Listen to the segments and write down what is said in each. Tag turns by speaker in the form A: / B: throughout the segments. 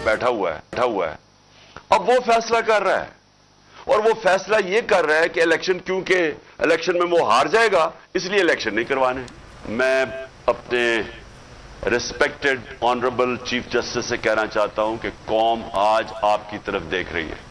A: बैठा हुआ है, अब वो फैसला कर रहा है, और वो फैसला ये कर रहा है कि इलेक्शन, क्योंकि इलेक्शन में वो हार जाएगा इसलिए इलेक्शन नहीं करवाने। मैं अपने रिस्पेक्टेड ऑनरेबल चीफ जस्टिस से कहना चाहता हूं कि कौम आज आपकी तरफ देख रही है।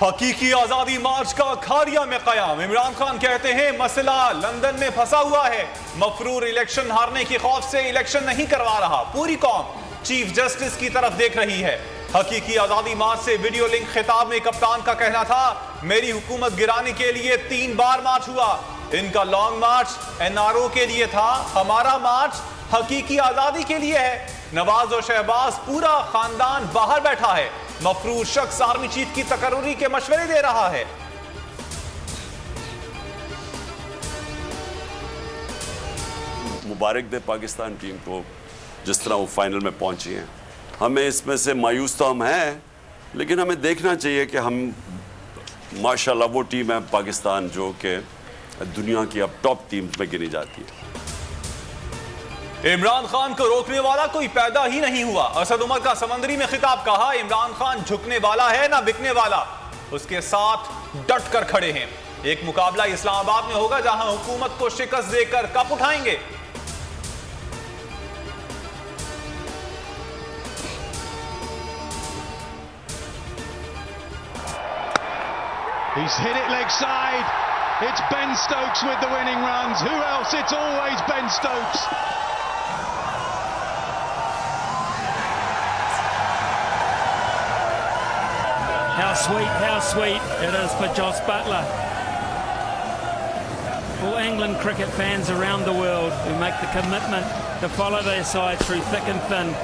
B: हकीकी आजादी मार्च का खारिया में कयाम। इमरान खान कहते हैं मसला लंदन में फंसा हुआ है, मफरूर इलेक्शन हारने के खौफ से इलेक्शन नहीं करवा रहा। पूरी कौम चीफ जस्टिस की तरफ देख रही है। हकीकी आजादी मार्च से वीडियो लिंक खिताब में कप्तान का कहना था, मेरी हुकूमत गिराने के लिए 3 बार मार्च हुआ। इनका लॉन्ग मार्च एनआरओ के लिए था, हमारा मार्च हकीकी आजादी के लिए है। नवाज और शहबाज पूरा खानदान बाहर बैठा है। मफरूर शख्स आर्मी चीफ की तकर्री के मशवरे दे रहा है।
A: मुबारक दे पाकिस्तान टीम को जिस तरह वो फाइनल में पहुंची हैं। हमें इसमें से मायूस तो हम हैं, लेकिन हमें देखना चाहिए कि हम माशाल्लाह वो टीम है पाकिस्तान जो कि दुनिया की अब टॉप टीम्स में गिनी जाती है।
B: इमरान खान को रोकने वाला कोई पैदा ही नहीं हुआ। असद उमर का समंदरी में खिताब, कहा इमरान खान झुकने वाला है ना बिकने वाला, उसके साथ डट कर खड़े हैं। एक मुकाबला इस्लामाबाद में होगा जहां हुकूमत को शिकस्त देकर कप उठाएंगे।
C: He's hit it leg side. It's Ben Stokes with the winning runs. Who else? It's always Ben Stokes.
D: How sweet it is for Jos Buttler. For England cricket fans around the world who make the commitment to follow their side through thick and thin.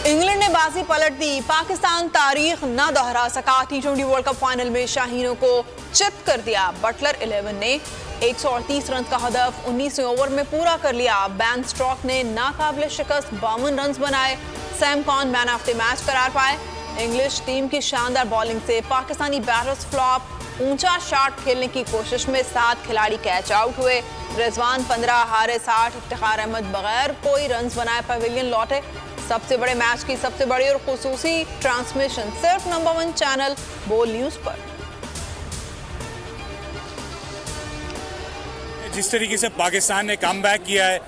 E: England ने बाजी पलट दी, पाकिस्तान तारीख ना दोहरा सका। T20 world cup final में शाहीनों को चित कर दिया। बटलर 11 ने 138 रन का हदफ 19वें ओवर में पूरा कर लिया। बैन स्ट्रोक ने नाकाबिले शिकस्त 52 रन बनाए। Sam cone man of the match करार पाए। इंग्लिश टीम की शानदार बॉलिंग से पाकिस्तानी बैटर्स फ्लॉप। ऊंचा शॉट खेलने की कोशिश में 7 खिलाड़ी कैच आउट हुए। रिजवान 15, हारिस 8, इफ्तिखार अहमद बगैर कोई रन बनाए पवेलियन लौटे। सबसे बड़े मैच की सबसे बड़ी और खुसूसी ट्रांसमिशन सिर्फ नंबर 1 चैनल बोल न्यूज पर।
F: जिस तरीके से पाकिस्तान ने कमबैक किया है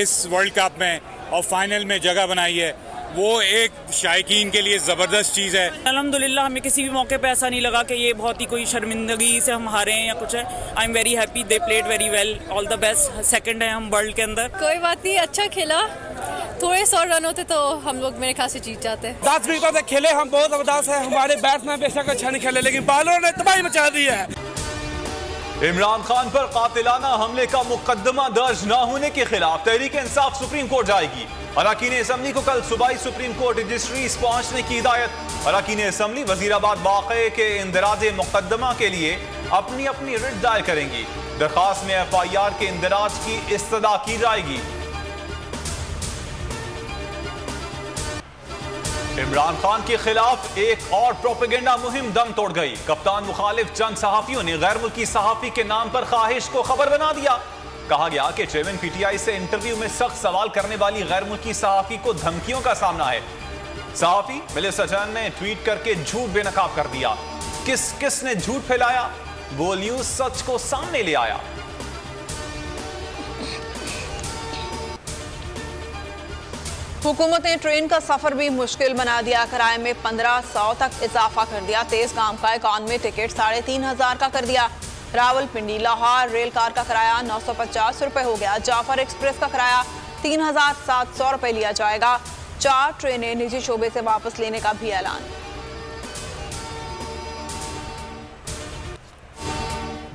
F: इस वर्ल्ड कप में और फाइनल में जगह बनाई है, वो एक शायकीन के लिए ज़बरदस्त चीज़ है।
G: अल्हम्दुलिल्लाह हमें किसी भी मौके पे ऐसा नहीं लगा कि ये बहुत ही कोई शर्मिंदगी से हम हारे हैं या कुछ है। I am very happy, they played very well, all the best. Second है हम वर्ल्ड के अंदर।
H: कोई बात नहीं, अच्छा खेला। थोड़े 100 रन होते तो हम लोग मेरे ख्याल से जीत जाते।
I: 10 विकेटों से खेले हम, बहुत ज़बरदस्त है। हमारे बैट्समैन बेशक अच्छा नहीं खेले, लेकिन बॉलरों ने तबाही मचा दी है।
B: इमरान खान पर कातिलाना हमले का मुकदमा दर्ज न होने के खिलाफ तहरीक इंसाफ सुप्रीम कोर्ट जाएगी। अरकान असम्बली को कल सूबाई सुप्रीम कोर्ट रजिस्ट्रीज पहुंचने की हिदायत। अरकान असम्बली वजीराबाद वाक़े के इंदराज मुकदमा के लिए अपनी अपनी रिट दायर करेंगी। दरखास्त में FIR के इंदराज की इस्तदा की जाएगी। इमरान खान के खिलाफ एक और प्रोपेगेंडा मुहिम दम तोड़ गई। कप्तान मुखालिफ चंद सहाफियों ने गैर मुल्की सहाफी के नाम पर ख्वाहिश को खबर बना दिया। कहा गया कि चेयरमैन PTI से इंटरव्यू में सख्त सवाल करने वाली गैर मुल्की सहाफी को धमकियों का सामना है। सहाफी मेलिसा जैन ने ट्वीट करके झूठ बेनकाब कर दिया। किसने झूठ फैलाया, वो न्यूज सच को सामने ले आया।
E: हुकूमत ने ट्रेन का सफर भी मुश्किल बना दिया। किराए में 1500 तक इजाफा कर दिया। तेज गाम का इकॉनमी टिकट 3500 का कर दिया। रावलपिंडी लाहौर रेल कार का किराया 950 रुपए हो गया। जाफर एक्सप्रेस का किराया 3700 रुपए लिया जाएगा। 4 ट्रेनें निजी शोबे से वापस लेने का भी ऐलान।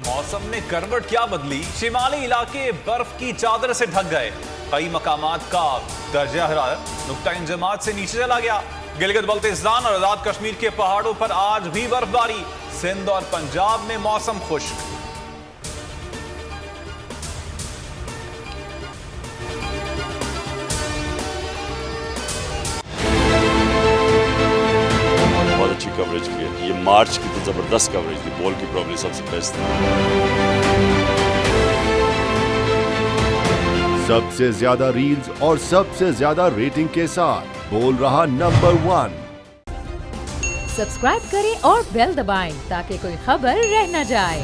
B: मौसम ने करवट क्या बदली, शिमाली इलाके बर्फ की चादर से ढक गए। कई मकामात का दर्जा हरारत नुक्ता इंजमात से नीचे चला गया। गिलगित बल्तिस्तान और आजाद कश्मीर के पहाड़ों पर आज भी बर्फबारी। सिंध और पंजाब में मौसम खुश्क।
A: बहुत अच्छी कवरेज की है। ये मार्च की तो जबरदस्त कवरेज थी, बॉल की प्रॉब्लम सबसे बेस्ट थी।
J: सबसे ज्यादा रील्स और सबसे ज्यादा रेटिंग के साथ बोल रहा नंबर 1।
K: सब्सक्राइब करें और बेल दबाएं ताकि कोई खबर रह न जाए।